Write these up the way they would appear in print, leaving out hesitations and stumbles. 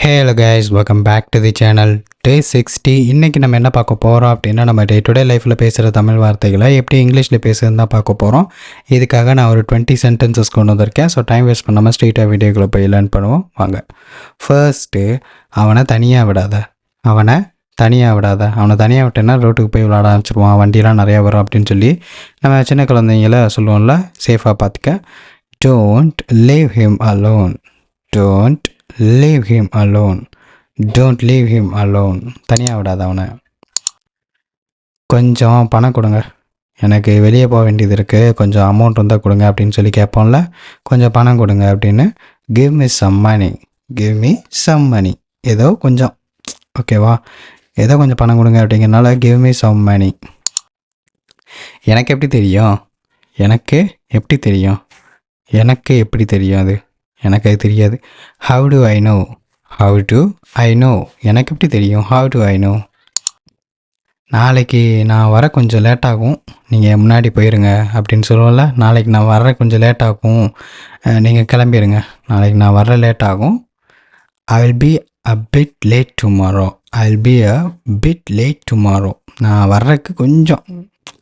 Hello guys, welcome back to the channel. Day 60. இன்றைக்கி நம்ம என்ன பார்க்க போகிறோம் அப்படின்னா, நம்ம டே டு டே லைஃப்பில் பேசுகிற தமிழ் வார்த்தைகளை எப்படி இங்கிலீஷில் பேசுகிறதுன்னு தான் பார்க்க போகிறோம். இதுக்காக நான் ஒரு 20 சென்டென்சஸ் கொண்டு வந்திருக்கேன். ஸோ டைம் வேஸ்ட் பண்ணாமல் ஸ்ட்ரெயிட்டாக வீடியோக்குள்ளே போய் லேர்ன் பண்ணுவோம் வாங்க. ஃபர்ஸ்ட்டு, அவனை தனியாக விடாத. அவனை தனியாக விட்டேன்னா ரோட்டுக்கு போய் விளாட ஆரம்பிச்சிடுவான், வண்டியெலாம் நிறையா வரும் அப்படின்னு சொல்லி நம்ம சின்ன குழந்தைங்கள சொல்லுவோம்ல, சேஃபாக பார்த்துக்க. Don't leave him alone. Don't leave him alone. Don't leave him alone. தனியாக விடாத அவனை. கொஞ்சம் பணம் கொடுங்க, எனக்கு வெளியே போக வேண்டியது இருக்குது, கொஞ்சம் அமௌண்ட் இருந்தால் கொடுங்க அப்படின்னு சொல்லி கேட்போம்ல. கொஞ்சம் பணம் கொடுங்க அப்படின்னு. give me some money. give me some money. ஏதோ கொஞ்சம், ஓகேவா, ஏதோ கொஞ்சம் பணம் கொடுங்க அப்படிங்கிறனால give me some money. எனக்கு எப்படி தெரியும் அது? எனக்கு அது தெரியாது. how do I know? எனக்கு எப்படி தெரியும்? how do I know? நாளைக்கு நான் வர கொஞ்சம் லேட்டாகும், நீங்கள் முன்னாடி போயிருங்க அப்படின்னு சொல்லுவோம்ல. நாளைக்கு நான் வர கொஞ்சம் லேட்டாகும், நீங்கள் கிளம்பிடுங்க. நாளைக்கு நான் வர லேட்டாகும். I will be a bit late tomorrow. நான் வர்றதுக்கு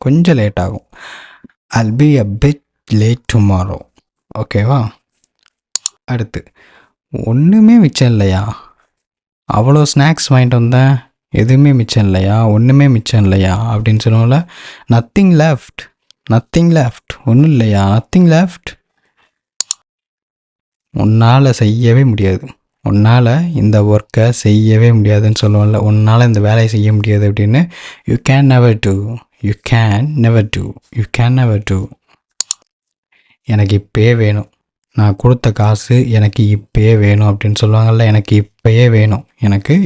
கொஞ்சம் லேட் ஆகும். I'll be a bit late tomorrow. ஓகேவா? அடுத்து, ஒன்றுமே மிச்சம் இல்லையா? அவ்வளோ ஸ்நாக்ஸ் வாங்கிட்டு வந்தேன், எதுவுமே மிச்சம் இல்லையா அப்படின்னு சொல்லுவோம்ல. Nothing left. ஒன்றும் இல்லையா? Nothing left. உன்னால் இந்த ஒர்க்கை செய்யவே முடியாதுன்னு சொல்லுவோம்ல. உன்னால் இந்த வேலையை செய்ய முடியாது அப்படின்னு. You can never do. எனக்கு இப்போயே வேணும், நான் கொடுத்த காசு எனக்கு இப்போயே வேணும் அப்படின்னு சொல்லுவாங்கள்ல. எனக்கு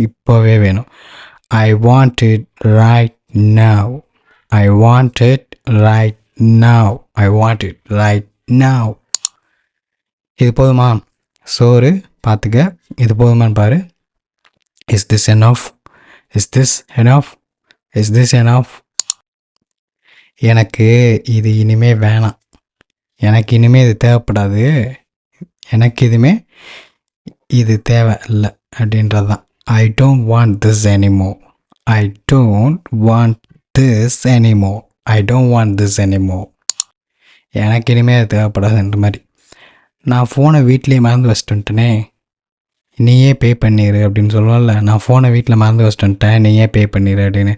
இப்போவே வேணும். I want it right now. இது போதுமா? சோறு பார்த்துக்க, இது போதுமான்னு பாரு. Is this enough? எனக்கு இது இனிமே வேணாம், எனக்கு இனிமே இது தேவைப்படாது, எனக்கு இதுமே இது தேவை இல்லை அப்படின்றது தான். I don't want this anymore. எனக்கு இனிமே அது தேவைப்படாதுன்ற மாதிரி. நான் ஃபோனை வீட்லேயே மறந்து வச்சுட்டு வந்துட்டேனே, நீயே பே பண்ணிடு அப்படின்னு சொல்லுவோம்ல. நான் ஃபோனை வீட்டில் மறந்து வச்சுட்டு வந்துட்டேன், நீயே பே பண்ணிடு அப்படின்னு.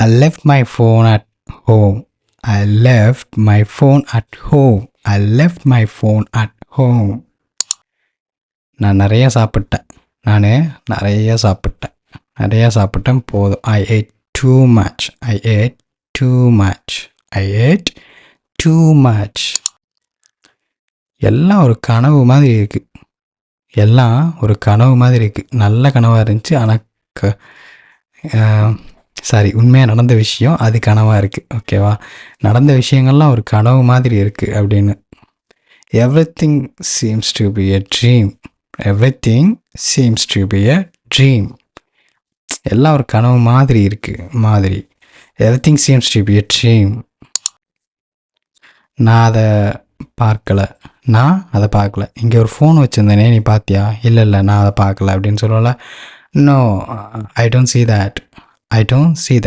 I left my phone at home. நான் நிறையா சாப்பிட்டேன் போதும். I ate too much. எல்லாம் ஒரு கனவு மாதிரி இருக்குது. நல்ல கனவாக இருந்துச்சு, ஆனால் உண்மையாக நடந்த விஷயம் அது கனவாக இருக்குது. ஓகேவா? நடந்த விஷயங்கள்லாம் ஒரு கனவு மாதிரி இருக்குது அப்படின்னு. Everything seems to be a dream. எல்லாம் ஒரு கனவு மாதிரி இருக்குது. Everything seems to be a dream. நான் அதை பார்க்கல. இங்கே ஒரு ஃபோன் வச்சுருந்தேனே, நீ பார்த்தியா? இல்லை, நான் அதை பார்க்கல அப்படின்னு சொல்லல. No, I don't see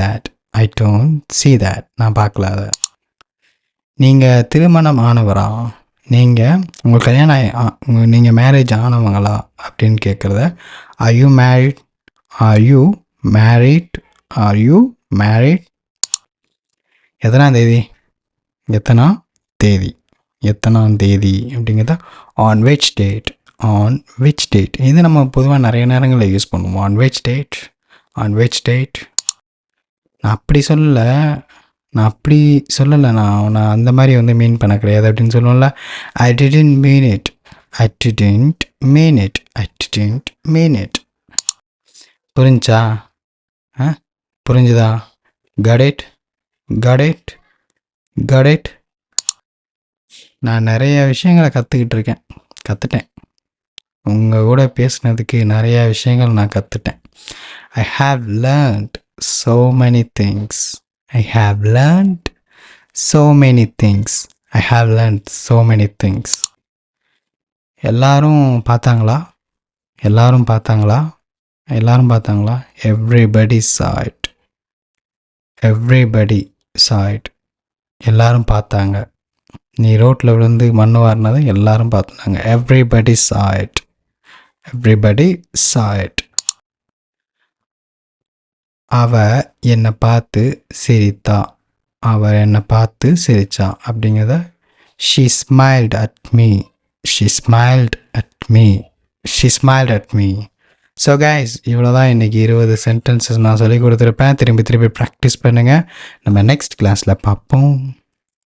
that. நான் பார்க்கல அதை. நீங்கள் திருமணம் ஆனவரா? உங்கள் கல்யாணம் நீங்கள் மேரேஜ் ஆனவங்களா அப்படின்னு கேட்குறத are you married? எத்தனாம் தேதி அப்படிங்கிறத on which date. இது நம்ம பொதுவாக நிறைய நேரங்களில் யூஸ் பண்ணுவோம். on which date. நான் அப்படி சொல்லலை, நான் அந்த மாதிரி மீன் பண்ண கிடையாது அப்படின்னு சொல்லுவோம்ல. I didn't mean it. புரிஞ்சுதா? got it. நான் நிறைய விஷயங்களை கற்றுட்டேன். உங்கள் கூட பேசுனதுக்கு நிறையா விஷயங்கள் நான் கற்றுட்டேன். I have learned so many things. எல்லாரும் பார்த்தாங்களா? எல்லாரும் பார்த்தாங்களா? Everybody saw it. Everybody saw it. எல்லாரும் பார்த்தாங்க. நீ ரோட்டில் விழுந்து மண் வாரினதை எல்லாரும் பார்த்தாங்க. Everybody saw it. Everybody saw it. அவ என்னை பார்த்து சிரித்தா. அவ என்னை பார்த்து சிரிச்சா அப்படிங்கிறத she smiled at me. she smiled at me. she smiled at me. So guys, இவ்வளோ தான் இன்றைக்கி 20 சென்டென்சஸ் நான் சொல்லி கொடுத்துருப்பேன். திரும்பி ப்ராக்டிஸ் பண்ணுங்கள். நம்ம நெக்ஸ்ட் கிளாஸில் பார்ப்போம்.